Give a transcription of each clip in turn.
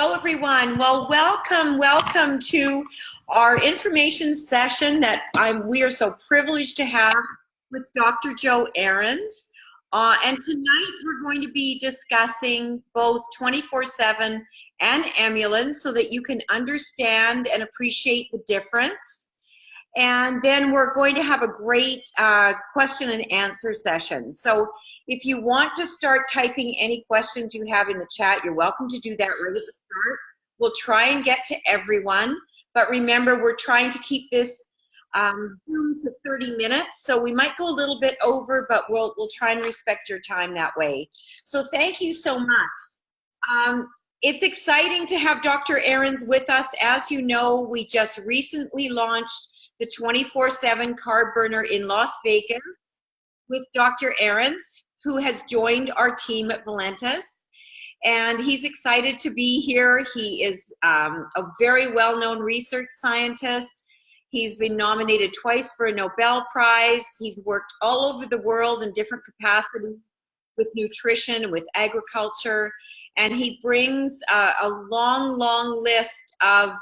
hello everyone. Well, welcome to our information session that we are so privileged to have with Dr. Joe Ahrens. And tonight we're going to be discussing both 24/7 and Emulin so that you can understand and appreciate the difference. And then we're going to have a great question and answer session. So if you want to start typing any questions you have in the chat, you're welcome to do that right at the start. We'll try and get to everyone. But remember, we're trying to keep this Zoom to 30 minutes. So we might go a little bit over, but we'll try and respect your time that way. So thank you so much. It's exciting to have Dr. Ahrens with us. As you know, we just recently launched the 24/7 carb burner in Las Vegas with Dr. Ahrens, who has joined our team at Valentus. And he's excited to be here. He is a very well-known research scientist. He's been nominated twice for a Nobel Prize. He's worked all over the world in different capacities with nutrition and with agriculture. And he brings a long list of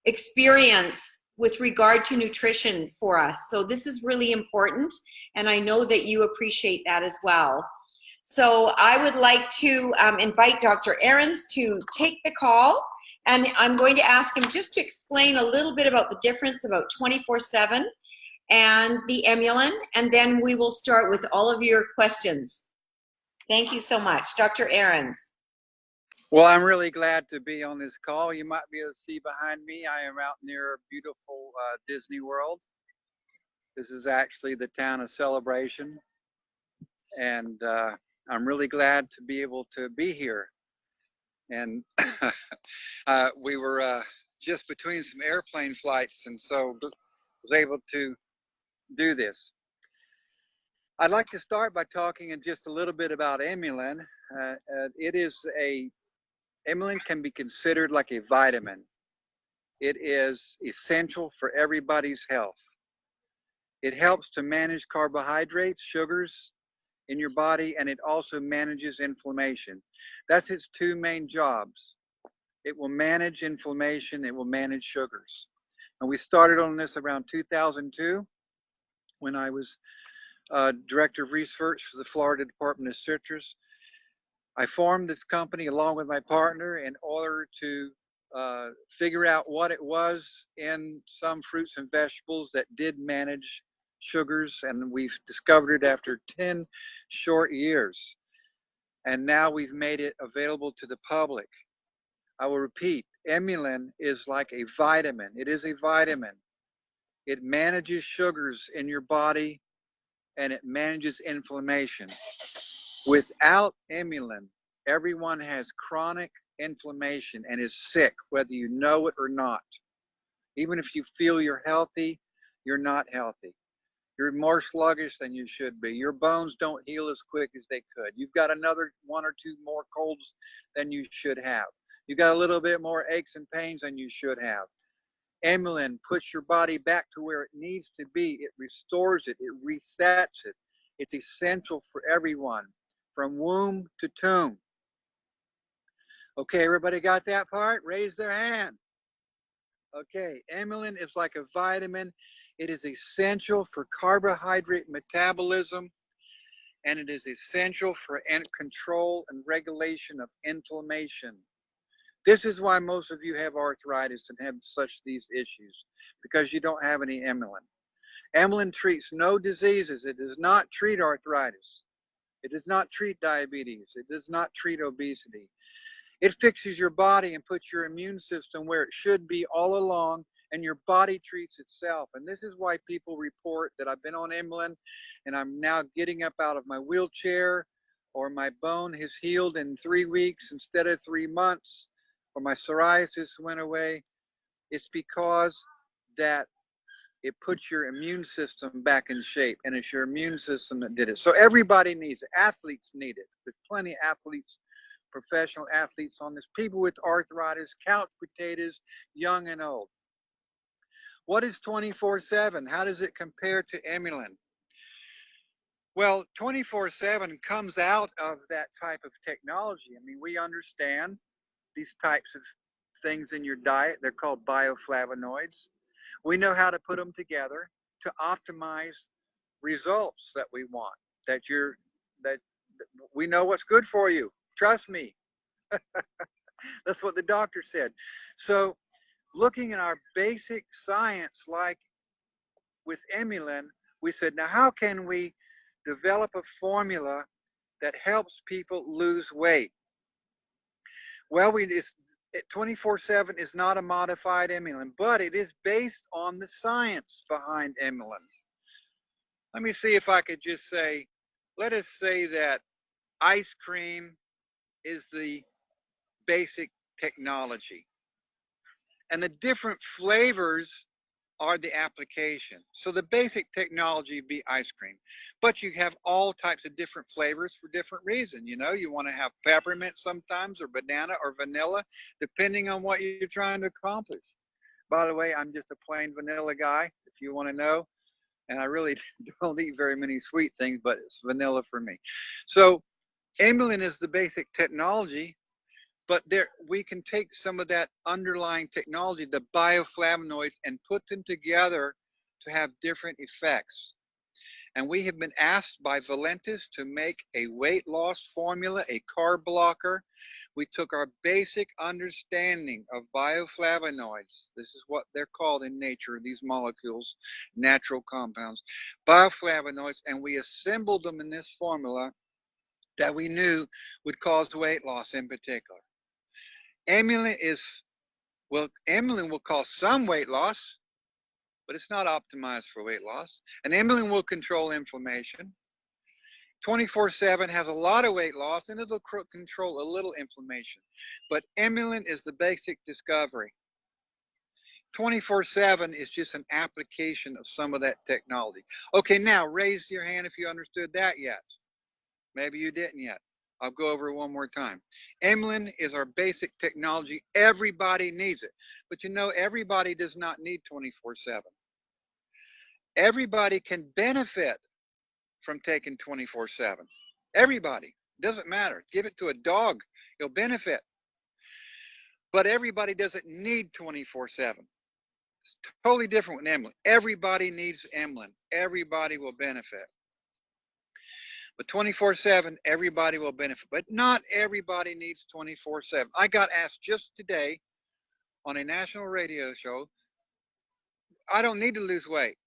experience with regard to nutrition for us. So this is really important, and I know that you appreciate that as well. So I would like to invite Dr. Ahrens to take the call, and I'm going to ask him just to explain a little bit about the difference about 24/7 and the Emulin, and then we will start with all of your questions. Thank you so much. Dr. Ahrens. Well, I'm really glad to be on this call. You might be able to see behind me, I am out near beautiful Disney World. This is actually the town of Celebration. And I'm really glad to be able to be here. And we were just between some airplane flights, and so was able to do this. I'd like to start by talking in just a little bit about Emulin. Emulin can be considered like a vitamin. It is essential for everybody's health. It helps to manage carbohydrates, sugars in your body, and it also manages inflammation. That's its two main jobs. It will manage inflammation, it will manage sugars. And we started on this around 2002 when I was Director of Research for the Florida Department of Citrus. I formed this company along with my partner in order to figure out what it was in some fruits and vegetables that did manage sugars, and we've discovered it after 10 short years. And now we've made it available to the public. I will repeat, Emulin is like a vitamin. It is a vitamin. It manages sugars in your body, and it manages inflammation. Without Emulin, everyone has chronic inflammation and is sick, whether you know it or not. Even if you feel you're healthy, you're not healthy. You're more sluggish than you should be. Your bones don't heal as quick as they could. You've got another 1 or 2 more colds than you should have. You've got a little bit more aches and pains than you should have. Emulin puts your body back to where it needs to be. It restores it. It resets it. It's essential for everyone, from womb to tomb. Okay, everybody got that part? Raise their hand. Okay, Emulin is like a vitamin. It is essential for carbohydrate metabolism, and it is essential for control and regulation of inflammation. This is why most of you have arthritis and have these issues, because you don't have any Emulin. Emulin treats no diseases. It does not treat arthritis. It does not treat diabetes. It does not treat obesity. It fixes your body and puts your immune system where it should be all along, and your body treats itself. And this is why people report that I've been on Emulin and I'm now getting up out of my wheelchair, or my bone has healed in 3 weeks instead of 3 months, or my psoriasis went away. It's because that it puts your immune system back in shape, and it's your immune system that did it. So everybody needs it. Athletes need it. There's plenty of athletes, professional athletes on this, people with arthritis, couch potatoes, young and old. What is 24/7? How does it compare to Emulin? Well, 24/7 comes out of that type of technology. I mean, we understand these types of things in your diet. They're called bioflavonoids. We know how to put them together to optimize results that we want, that we know what's good for you. Trust me. That's what the doctor said. So looking at our basic science, like with Emulin, we said, now how can we develop a formula that helps people lose weight? Well, 24/7 is not a modified Emulin, but it is based on the science behind Emulin. Let me see if I could just say, let us say that ice cream is the basic technology, and the different flavors are the application. So the basic technology would be ice cream, but you have all types of different flavors for different reasons. You know, you want to have peppermint sometimes, or banana, or vanilla, depending on what you're trying to accomplish. By the way, I'm just a plain vanilla guy, if you want to know, and I really don't eat very many sweet things, but it's vanilla for me. So Emulin is the basic technology, but we can take some of that underlying technology, the bioflavonoids, and put them together to have different effects. And we have been asked by Valentus to make a weight loss formula, a carb blocker. We took our basic understanding of bioflavonoids. This is what they're called in nature, these molecules, natural compounds, bioflavonoids, and we assembled them in this formula that we knew would cause weight loss in particular. Emulin will cause some weight loss, but it's not optimized for weight loss. And Emulin will control inflammation. 24/7 has a lot of weight loss, and it'll control a little inflammation. But Emulin is the basic discovery. 24/7 is just an application of some of that technology. Okay, now raise your hand if you understood that yet. Maybe you didn't yet. I'll go over it one more time. Emulin is our basic technology. Everybody needs it. But you know, everybody does not need 24/7. Everybody can benefit from taking 24/7. Everybody. Doesn't matter. Give it to a dog. He'll benefit. But everybody doesn't need 24/7. It's totally different with Emulin. Everybody needs Emulin. Everybody will benefit. But 24/7, everybody will benefit. But not everybody needs 24/7. I got asked just today on a national radio show, I don't need to lose weight.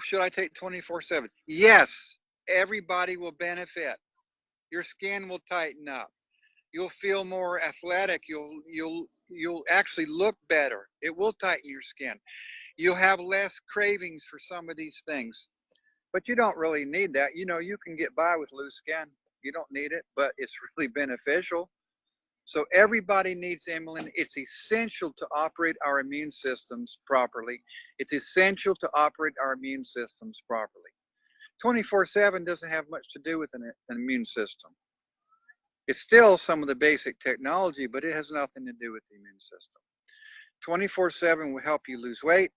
Should I take 24/7? Yes, everybody will benefit. Your skin will tighten up. You'll feel more athletic. You'll actually look better. It will tighten your skin. You'll have less cravings for some of these things. But you don't really need that. You know, you can get by with loose skin. You don't need it, but it's really beneficial. So everybody needs Emulin. It's essential to operate our immune systems properly. It's essential to operate our immune systems properly. 24/7 doesn't have much to do with an immune system. It's still some of the basic technology, but it has nothing to do with the immune system. 24/7 will help you lose weight.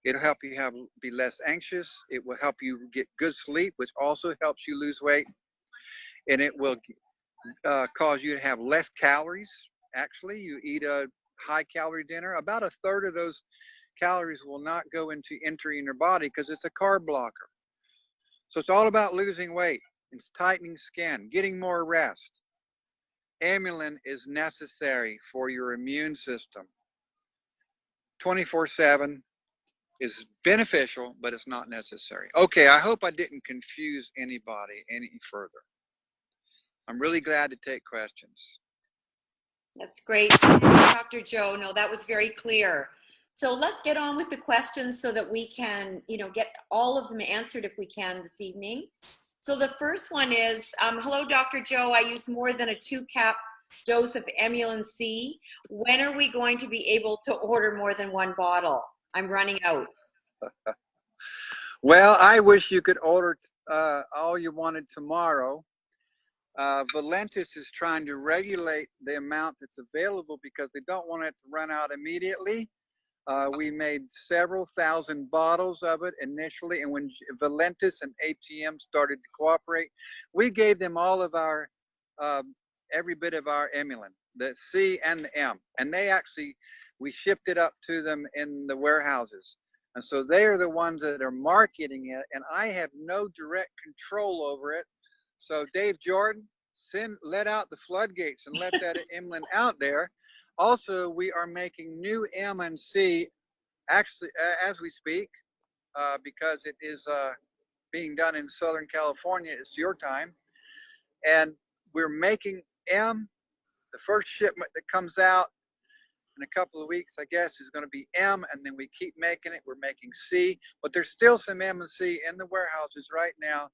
It'll help you be less anxious. It will help you get good sleep, which also helps you lose weight. And it will cause you to have less calories. Actually, you eat a high-calorie dinner, about a third of those calories will not go into entering your body because it's a carb blocker. So it's all about losing weight. It's tightening skin, getting more rest. Emulin is necessary for your immune system. 24/7 is beneficial, but it's not necessary. Okay, I hope I didn't confuse anybody any further. I'm really glad to take questions. That's great, Dr. Joe. No, that was very clear. So let's get on with the questions so that we can, get all of them answered if we can this evening. So the first one is, hello, Dr. Joe. I use more than a 2-cap dose of Emulin C. When are we going to be able to order more than one bottle? I'm running out. Well, I wish you could order all you wanted tomorrow. Valentus is trying to regulate the amount that's available because they don't want it to run out immediately. We made several thousand bottles of it initially, and when Valentus and ATM started to cooperate, we gave them all of our, every bit of our Emulin. the C and the M, and we shipped it up to them in the warehouses. And so they are the ones that are marketing it, and I have no direct control over it. So Dave Jordan, let out the floodgates and let that Emulin out there. Also, we are making new M and C actually as we speak, because it is being done in Southern California. It's your time. And we're making M. The first shipment that comes out in a couple of weeks, I guess, is going to be M, and then we keep making it. We're making C, but there's still some M and C in the warehouses right now,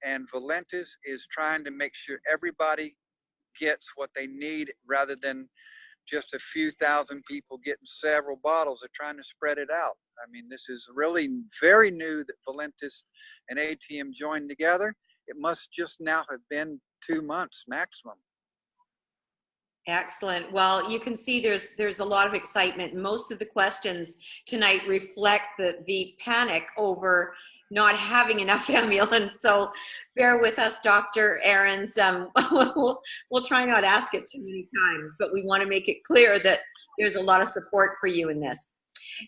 and Valentus is trying to make sure everybody gets what they need rather than just a few thousand people getting several bottles. They're trying to spread it out. I mean, this is really very new that Valentus and ATM joined together. It must just now have been 2 months maximum. Excellent. Well, you can see there's a lot of excitement. Most of the questions tonight reflect the panic over not having enough Emulins. So bear with us, Dr. Ahrens. We'll try not to ask it too many times, but we want to make it clear that there's a lot of support for you in this.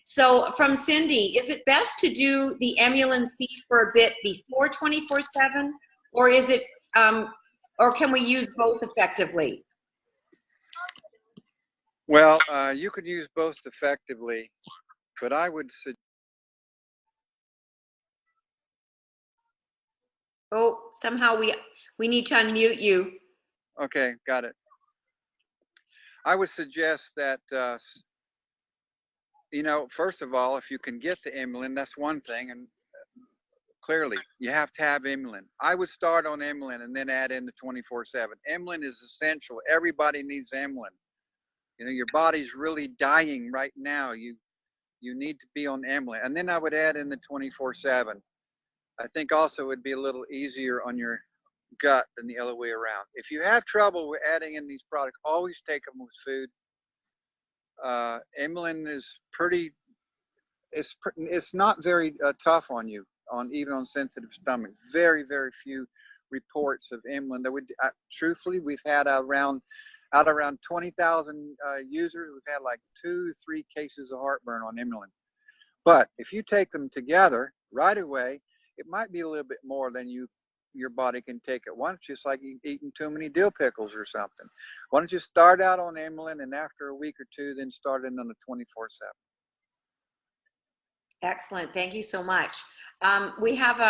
So from Cindy, is it best to do the Emulin C for a bit before 24/7, or is it, or can we use both effectively? Well, you could use both effectively, but I would suggest. Oh, somehow we need to unmute you. Okay, got it. I would suggest that, you know, first of all, if you can get the Emulin, that's one thing, and clearly you have to have Emulin. I would start on Emulin and then add in the 24/7. Emulin is essential. Everybody needs Emulin. You know, your body's really dying right now. You need to be on Emulin. And then I would add in the 24/7. I think also it would be a little easier on your gut than the other way around. If you have trouble with adding in these products, always take them with food. Emulin is it's not very tough on you, even on sensitive stomach. Very, very few reports of Emulin. That would truthfully, we've had out around 20,000 users. We've had like 2-3 cases of heartburn on Emulin. But if you take them together right away, it might be a little bit more than your body can take at once, just like eating too many dill pickles or something. Why don't you start out on Emulin, and after a week or two, then start in on the 24/7. Excellent. Thank you so much. We have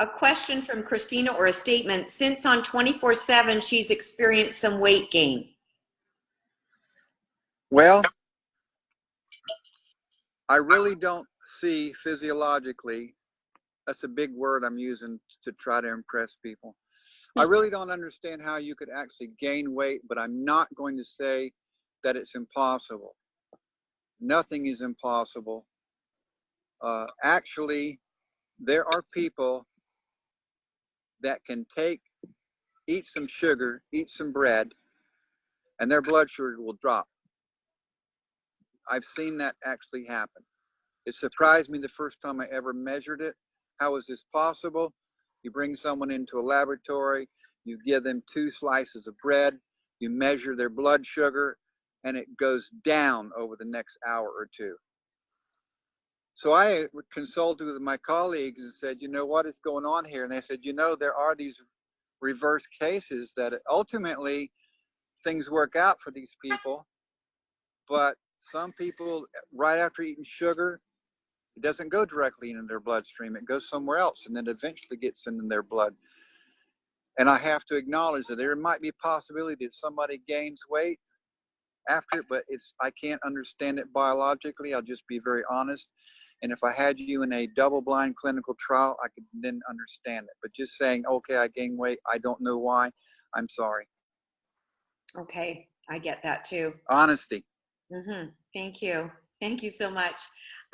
a question from Christina, or a statement. Since on 24/7, she's experienced some weight gain. Well, I really don't see physiologically, that's a big word I'm using to try to impress people. I really don't understand how you could actually gain weight, but I'm not going to say that it's impossible. Nothing is impossible. Actually, there are people that can eat some sugar, eat some bread, and their blood sugar will drop. I've seen that actually happen. It surprised me the first time I ever measured it. How is this possible? You bring someone into a laboratory, you give them 2 slices of bread, you measure their blood sugar, and it goes down over the next hour or 2. So I consulted with my colleagues and said, you know, what is going on here? And they said, you know, there are these reverse cases that ultimately things work out for these people, but some people, right after eating sugar, it doesn't go directly into their bloodstream. It goes somewhere else, and then eventually gets into their blood. And I have to acknowledge that there might be a possibility that somebody gains weight after it, but I can't understand it biologically. I'll just be very honest. And if I had you in a double-blind clinical trial, I could then understand it. But just saying, okay, I gained weight, I don't know why, I'm sorry. Okay, I get that too. Honesty. Thank you. Thank you so much.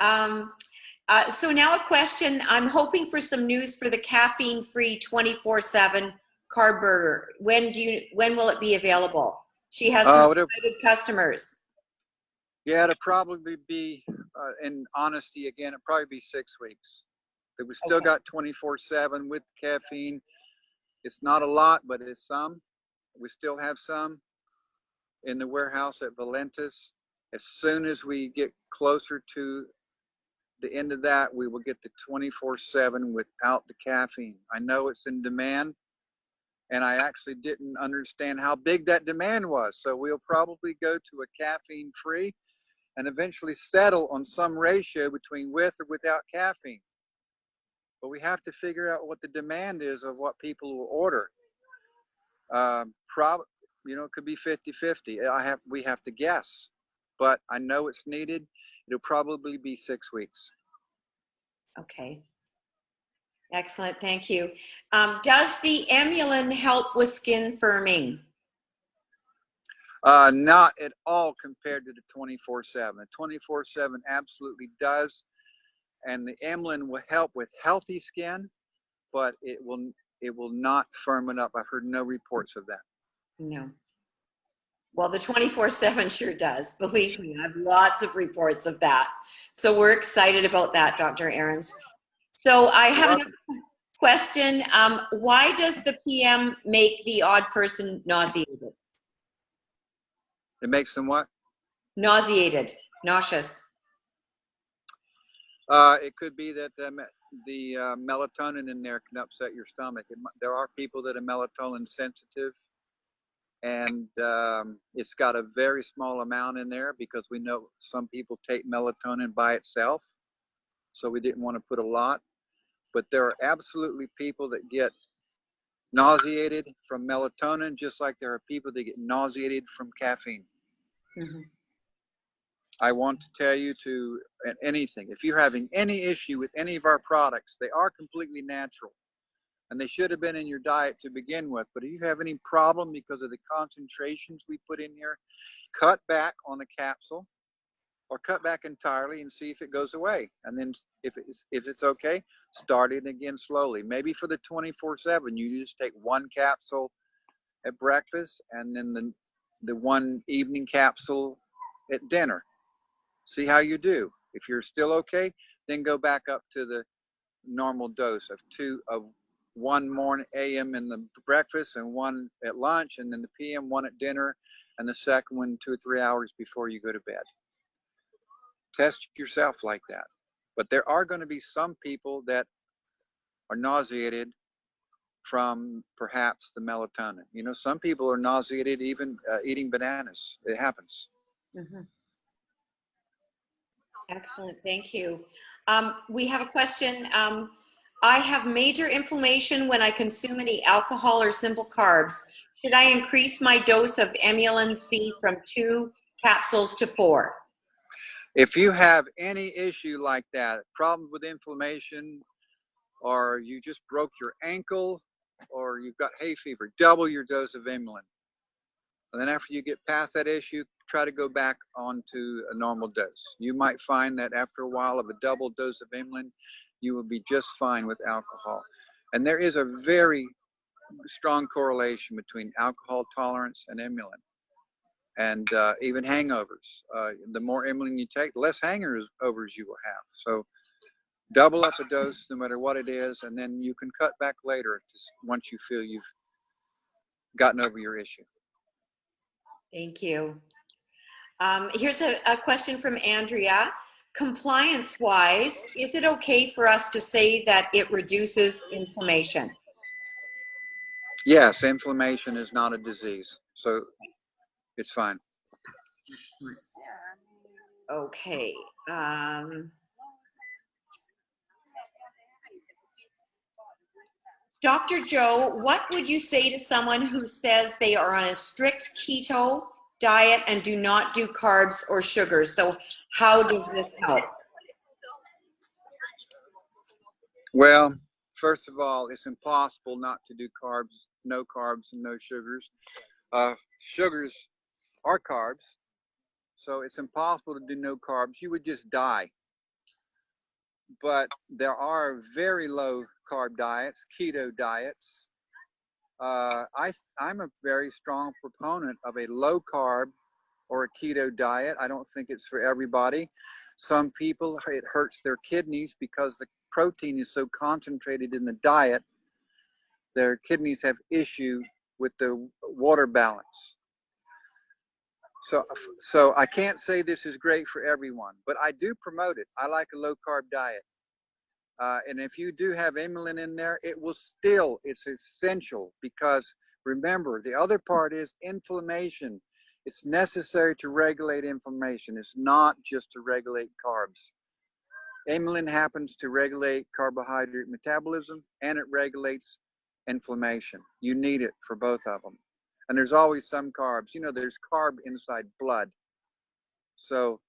So now a question. I'm hoping for some news for the caffeine-free 24/7 carb burner. When will it be available? She has some excited customers. Yeah, it'll probably be, in honesty again, it'll probably be 6 weeks. We still got 24/7 with caffeine. It's not a lot, but it's some. We still have some. in the warehouse at Valentus. As soon as we get closer to the end of that, we will get the 24/7 without the caffeine. I know it's in demand, and I actually didn't understand how big that demand was. So we'll probably go to a caffeine-free and eventually settle on some ratio between with or without caffeine. But we have to figure out what the demand is of what people will order. It could be 50-50. We have to guess, but I know it's needed. It'll probably be 6 weeks. Okay. Excellent. Thank you. Does the Emulin help with skin firming? Not at all compared to the 24/7. The 24/7 absolutely does, and the Emulin will help with healthy skin, but it will not firm it up. I've heard no reports of that. No. Well, the 24/7 sure does. Believe me, I have lots of reports of that. So we're excited about that, Dr. Ahrens. So I have another question. Why does the PM make the odd person nauseated? It makes them what? Nauseated, nauseous. It could be that the melatonin in there can upset your stomach. There are people that are melatonin sensitive, and it's got a very small amount in there because we know some people take melatonin by itself, so we didn't want to put a lot. But there are absolutely people that get nauseated from melatonin, just like there are people that get nauseated from caffeine. Mm-hmm. I want to tell you anything, if you're having any issue with any of our products, they are completely natural and they should have been in your diet to begin with. But if you have any problem because of the concentrations we put in here, cut back on the capsule or cut back entirely and see if it goes away. And then if it's okay, start it again slowly. Maybe for the 24/7, you just take one capsule at breakfast and then the one evening capsule at dinner. See how you do. If you're still okay, then go back up to the normal dose of one morning AM in the breakfast and one at lunch, and then the PM one at dinner, and the second one 2 or 3 hours before you go to bed. Test yourself like that. But there are going to be some people that are nauseated from perhaps the melatonin. You know, some people are nauseated even eating bananas. It happens. Mm-hmm. Excellent, thank you. We have a question. I have major inflammation when I consume any alcohol or simple carbs. Should I increase my dose of Emulin C from 2 capsules to 4? If you have any issue like that, problems with inflammation, or you just broke your ankle, or you've got hay fever, double your dose of Emulin. And then after you get past that issue, try to go back onto a normal dose. You might find that after a while of a double dose of Emulin, you will be just fine with alcohol. And there is a very strong correlation between alcohol tolerance and Emulin. And even hangovers. The more Emulin you take, the less hangovers you will have. So double up a dose no matter what it is, and then you can cut back later once you feel you've gotten over your issue. Thank you. Here's a question from Andrea. Compliance-wise, is it okay for us to say that it reduces inflammation? Yes, inflammation is not a disease, so it's fine. Excellent. Okay. Dr. Joe, what would you say to someone who says they are on a strict keto diet and do not do carbs or sugars? So how does this help? Well, first of all, it's impossible not to do carbs, no carbs and no sugars. Sugars are carbs, so it's impossible to do no carbs. You would just die. But there are very low carb diets, keto diets. I'm a very strong proponent of a low carb or a keto diet. I don't think it's for everybody. Some people, it hurts their kidneys because the protein is so concentrated in the diet. Their kidneys have issue with the water balance. So I can't say this is great for everyone, but I do promote it. I like a low carb diet. And if you do have Emulin in there, it's essential, because remember, the other part is inflammation. It's necessary to regulate inflammation. It's not just to regulate carbs. Emulin happens to regulate carbohydrate metabolism, and it regulates inflammation. You need it for both of them. And there's always some carbs. You know, there's carb inside blood. So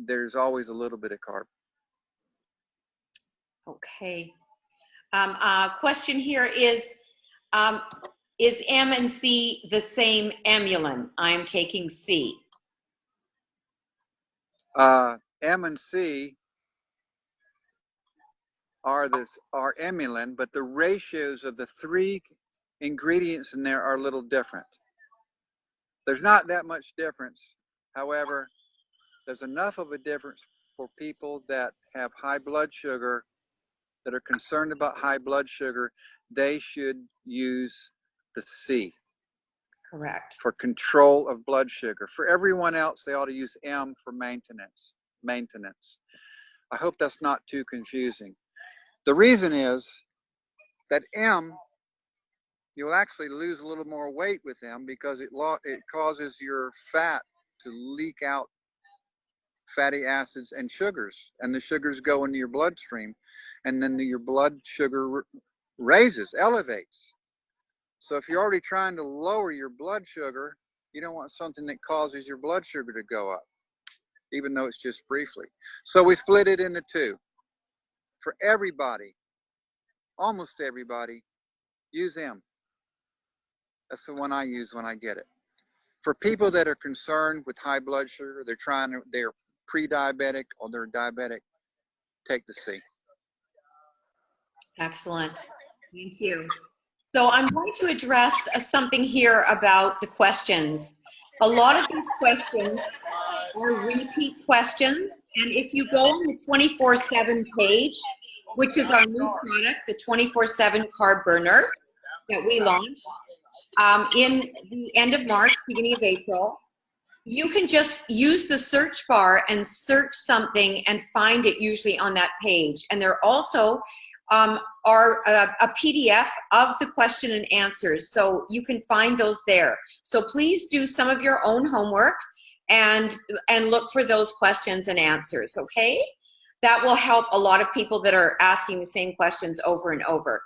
there's always a little bit of carb. Okay. Question here is M and C the same Emulin? I'm taking C. M and C are Emulin, but the ratios of the three ingredients in there are a little different. There's not that much difference. However, there's enough of a difference for people that have high blood sugar, that are concerned about high blood sugar. They should use the C. Correct. For control of blood sugar. For everyone else, they ought to use M for maintenance. I hope that's not too confusing. The reason is that M, you'll actually lose a little more weight with M, because it causes your fat to leak out fatty acids and sugars, and the sugars go into your bloodstream, and then your blood sugar elevates. So if you're already trying to lower your blood sugar, you don't want something that causes your blood sugar to go up, even though it's just briefly. So we split it into two. For everybody, almost everybody, use M. That's the one I use when I get it. For people that are concerned with high blood sugar, they're pre-diabetic or they're diabetic, take the C. Excellent. Thank you. So I'm going to address something here about the questions. A lot of these questions are repeat questions, and if you go on the 24/7 page, which is our new product, the 24/7 Carb Burner that we launched in the end of March, beginning of April, you can just use the search bar and search something and find it usually on that page. And there also are a PDF of the question and answers, so you can find those there. So please do some of your own homework and look for those questions and answers, okay? That will help a lot of people that are asking the same questions over and over.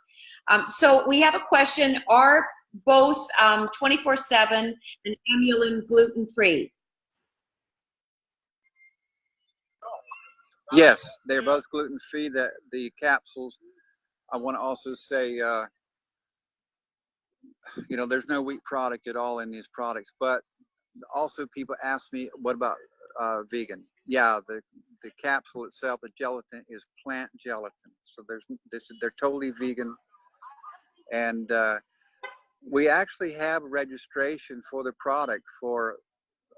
So we have a question: are both 24/7 and Emulin gluten-free? Yes, they're both gluten-free. The capsules, I want to also say, you know, there's no wheat product at all in these products. But also people ask me, what about vegan? Yeah, the capsule itself, the gelatin, is plant gelatin. So they're totally vegan. And we actually have registration for the product for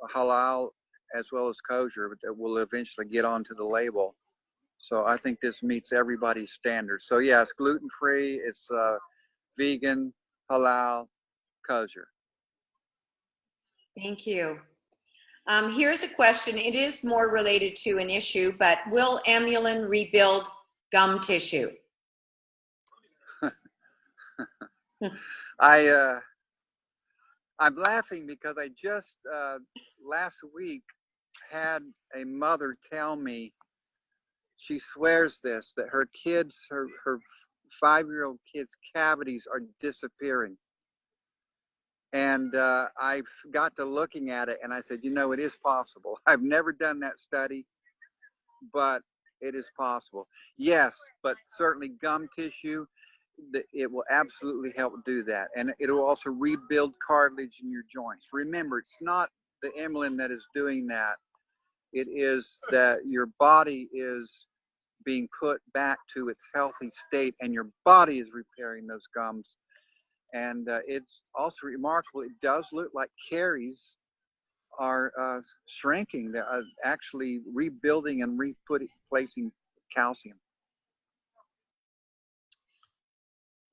halal as well as kosher, but that will eventually get onto the label. So I think this meets everybody's standards. So yeah, it's gluten-free, it's vegan, halal, kosher. Thank you. Here's a question. It is more related to an issue, but will Emulin rebuild gum tissue? I'm laughing because I just last week had a mother tell me, she swears this, that her kids, her 5-year-old kids' cavities are disappearing. And I got to looking at it and I said, you know, it is possible. I've never done that study, but it is possible. Yes, but certainly gum tissue, it will absolutely help do that. And it will also rebuild cartilage in your joints. Remember, it's not the Emulin that is doing that. It is that your body is being put back to its healthy state, and your body is repairing those gums. And it's also remarkable, it does look like caries are shrinking, actually rebuilding and replacing calcium.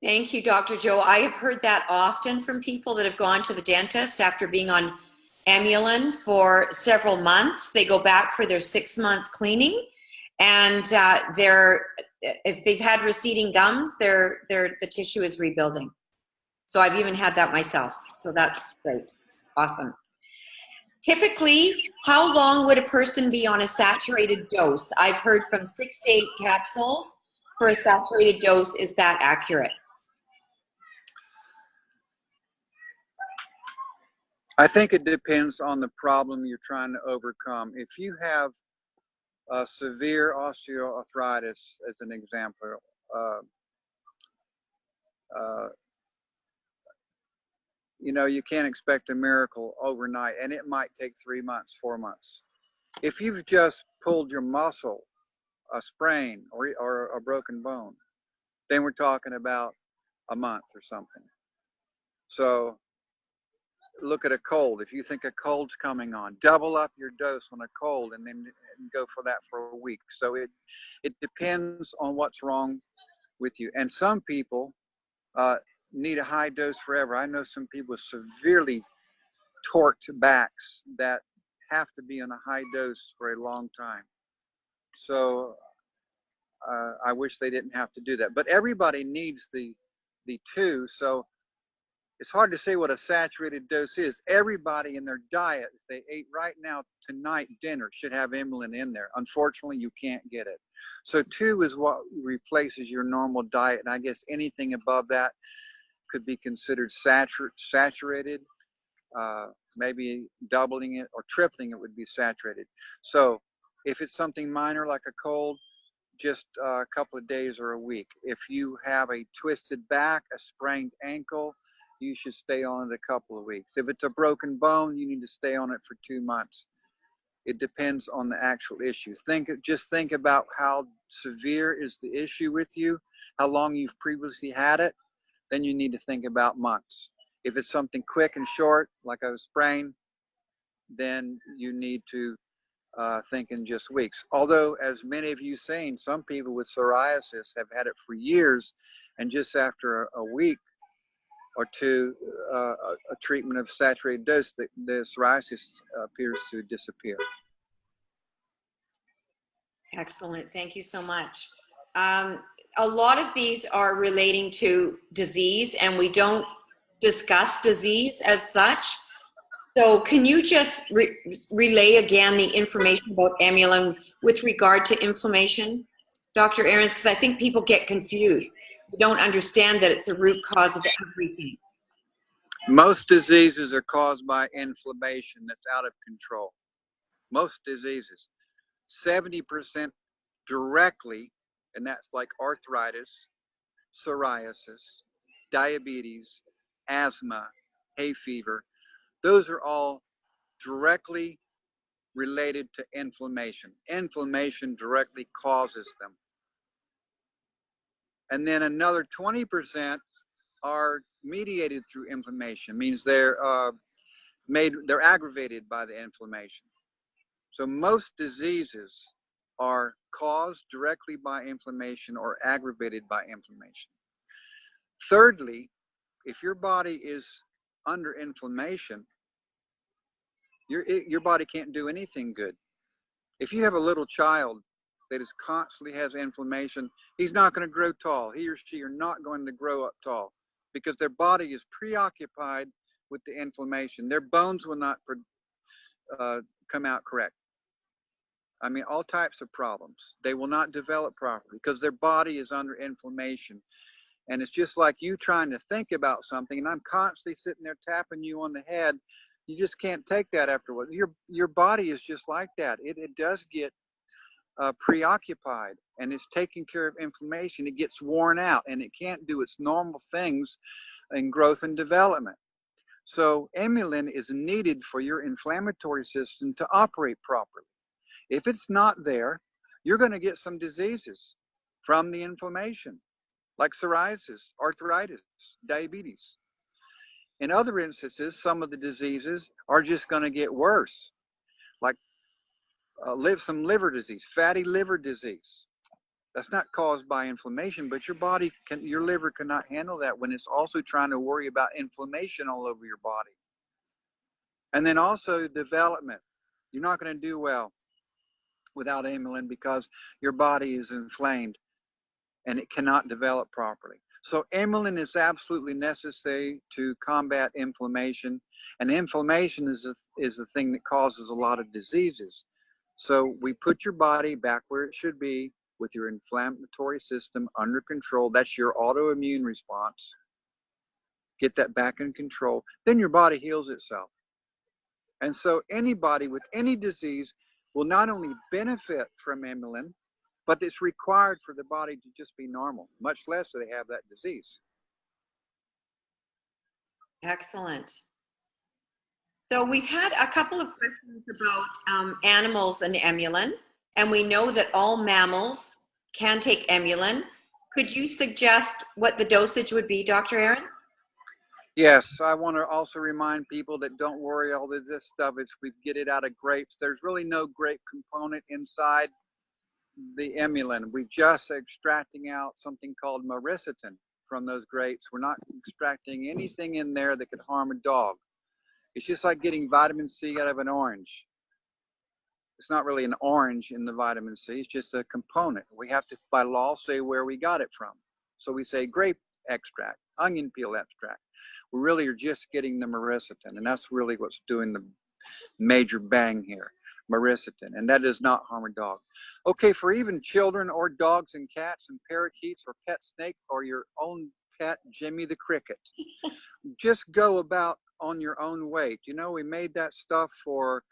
Thank you, Dr. Joe. I have heard that often from people that have gone to the dentist after being on Emulin for several months. They go back for their 6-month cleaning, and if they've had receding gums, the tissue is rebuilding. So I've even had that myself. So that's great. Awesome. Typically, how long would a person be on a saturated dose? I've heard from 6 to 8 capsules for a saturated dose. Is that accurate? I think it depends on the problem you're trying to overcome. If you have severe osteoarthritis, as an example, you know, you can't expect a miracle overnight, and it might take 3 months, 4 months. If you've just pulled your muscle, a sprain or a broken bone, then we're talking about a month or something. So look at a cold. If you think a cold's coming on, double up your dose on a cold and then go for that for a week. So it depends on what's wrong with you. And some people need a high dose forever. I know some people with severely torqued backs that have to be on a high dose for a long time. So I wish they didn't have to do that. But everybody needs the 2. So it's hard to say what a saturated dose is. Everybody in their diet, if they ate right now tonight dinner, should have Emulin in there. Unfortunately, you can't get it. So 2 is what replaces your normal diet. And I guess anything above that could be considered saturated. Maybe doubling it or tripling it would be saturated. So if it's something minor like a cold, just a couple of days or a week. If you have a twisted back, a sprained ankle, you should stay on it a couple of weeks. If it's a broken bone, you need to stay on it for 2 months. It depends on the actual issue. Just think about how severe is the issue with you, how long you've previously had it, then you need to think about months. If it's something quick and short, like a sprain, then you need to think in just weeks. Although, as many of you saying, some people with psoriasis have had it for years, and just after a week or 2, a treatment of saturated dose, the psoriasis appears to disappear. Excellent. Thank you so much. A lot of these are relating to disease, and we don't discuss disease as such. So can you just relay again the information about Emulin with regard to inflammation, Dr. Ahrens? Because I think people get confused. They don't understand that it's the root cause of everything. Most diseases are caused by inflammation that's out of control. Most diseases. 70% directly, and that's like arthritis, psoriasis, diabetes, asthma, hay fever. Those are all directly related to inflammation. Inflammation directly causes them. And then another 20% are mediated through inflammation, means they're aggravated by the inflammation. So most diseases are caused directly by inflammation or aggravated by inflammation. Thirdly, if your body is under inflammation, your body can't do anything good. If you have a little child that is constantly has inflammation, he's not going to grow tall. He or she are not going to grow up tall because their body is preoccupied with the inflammation. Their bones will not come out correct. I mean, all types of problems. They will not develop properly because their body is under inflammation. And it's just like you trying to think about something, and I'm constantly sitting there tapping you on the head. You just can't take that afterwards. Your body is just like that. It does get preoccupied, and it's taking care of inflammation. It gets worn out, and it can't do its normal things in growth and development. So Emulin is needed for your inflammatory system to operate properly. If it's not there, you're going to get some diseases from the inflammation, like psoriasis, arthritis, diabetes. In other instances, some of the diseases are just going to get worse, like some liver disease, fatty liver disease. That's not caused by inflammation, but your liver cannot handle that when it's also trying to worry about inflammation all over your body. And then also development. You're not going to do well without Emulin because your body is inflamed and it cannot develop properly. So Emulin is absolutely necessary to combat inflammation, and inflammation is the thing that causes a lot of diseases. So we put your body back where it should be with your inflammatory system under control. That's your autoimmune response. Get that back in control. Then your body heals itself. And so anybody with any disease will not only benefit from Emulin, but it's required for the body to just be normal, much less so they have that disease. Excellent. So we've had a couple of questions about animals and Emulin, and we know that all mammals can take Emulin. Could you suggest what the dosage would be, Dr. Ahrens? Yes, I want to also remind people that don't worry all of this stuff. We get it out of grapes. There's really no grape component inside the Emulin. We're just extracting out something called myricetin from those grapes. We're not extracting anything in there that could harm a dog. It's just like getting vitamin C out of an orange. It's not really an orange in the vitamin C, it's just a component. We have to, by law, say where we got it from. So we say grape extract, onion peel extract. We really are just getting the myricetin, and that's really what's doing the major bang here, myricetin, and that does not harm a dog. Okay, for even children or dogs and cats and parakeets or pet snake or your own pet, Jimmy the Cricket, just go about on your own weight. You know, we made that stuff for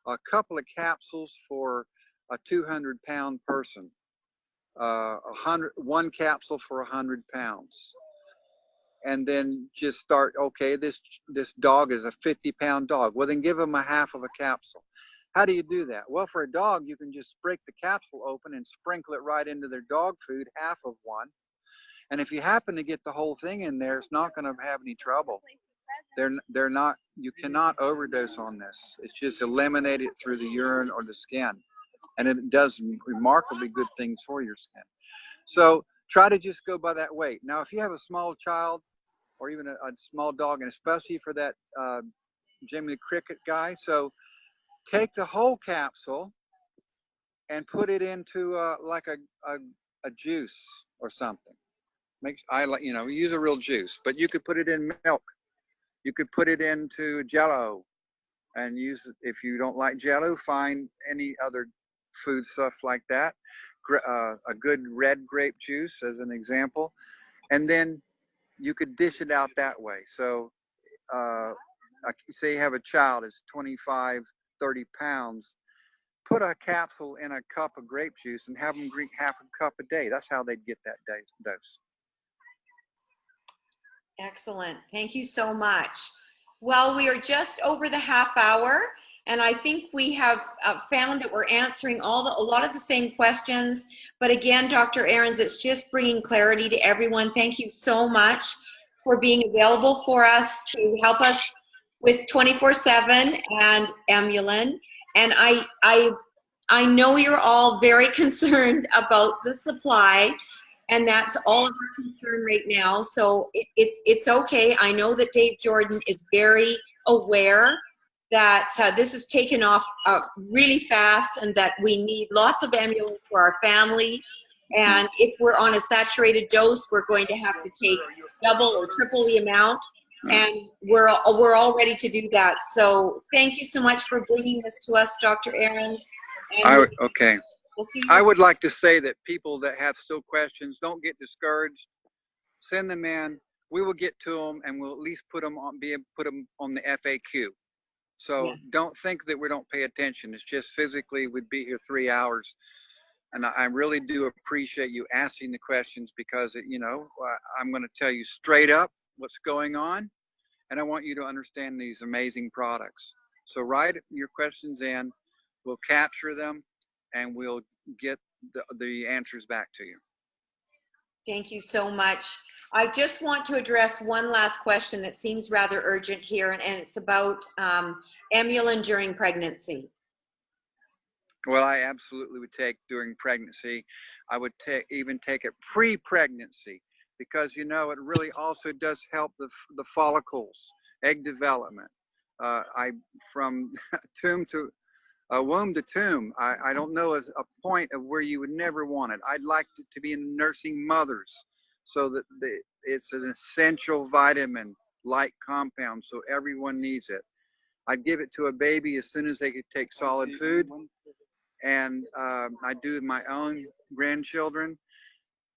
a couple of capsules for a 200-pound person, one capsule for 100 pounds. And then just start, okay, this dog is a 50-pound dog. Well, then give them a half of a capsule. How do you do that? Well, for a dog, you can just break the capsule open and sprinkle it right into their dog food, half of one. And if you happen to get the whole thing in there, it's not going to have any trouble. They're not, you cannot overdose on this. It's just eliminated through the urine or the skin. And it does remarkably good things for your skin. So try to just go by that weight. Now, if you have a small child or even a small dog, and especially for that Jimmy the Cricket guy, so take the whole capsule and put it into like a juice or something. Use a real juice, but you could put it in milk. You could put it into Jello and use it. If you don't like Jello, find any other food stuff like that. A good red grape juice as an example. And then you could dish it out that way. So say you have a child that's 25, 30 pounds, put a capsule in a cup of grape juice and have them drink half a cup a day. That's how they'd get that dose. Excellent. Thank you so much. Well, we are just over the half hour, and I think we have found that we're answering a lot of the same questions. But again, Dr. Ahrens, it's just bringing clarity to everyone. Thank you so much for being available for us to help us with 24/7 and Emulin. And I know you're all very concerned about the supply, and that's all of our concern right now. So it's okay. I know that Dave Jordan is very aware that this has taken off really fast, and that we need lots of Emulin for our family. And if we're on a saturated dose, we're going to have to take double or triple the amount. And we're all ready to do that. So thank you so much for bringing this to us, Dr. Ahrens. Okay. We'll see you. I would like to say that people that have still questions, don't get discouraged. Send them in. We will get to them, and we'll at least put them on the FAQ. So Yeah. Don't think that we don't pay attention. It's just physically we'd be here 3 hours. And I really do appreciate you asking the questions, because I'm going to tell you straight up what's going on, and I want you to understand these amazing products. So write your questions in. We'll capture them, and we'll get the answers back to you. Thank you so much. I just want to address one last question that seems rather urgent here, and it's about Emulin during pregnancy. Well, I absolutely would take during pregnancy. I would even take it pre-pregnancy, because it really also does help the follicles, egg development, From tomb to womb to tomb, I don't know a point of where you would never want it. I'd like to be in nursing mothers, so that it's an essential vitamin-like compound, so everyone needs it. I'd give it to a baby as soon as they could take solid food, and I do my own grandchildren.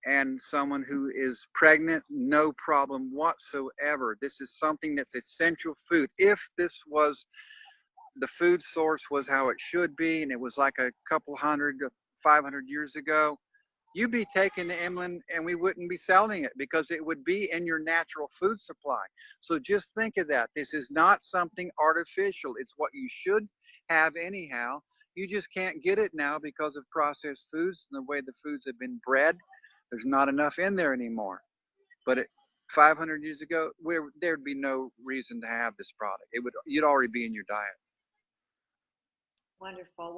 And someone who is pregnant, no problem whatsoever. This is something that's essential food. If this was, the food source was how it should be, and it was like a couple 500 years ago, you'd be taking the Emulin and we wouldn't be selling it, because it would be in your natural food supply. So just think of that. This is not something artificial. It's what you should have anyhow. You just can't get it now because of processed foods and the way the foods have been bred. There's not enough in there anymore. But 500 years ago, there'd be no reason to have this product. You'd already be in your diet. Wonderful. Well,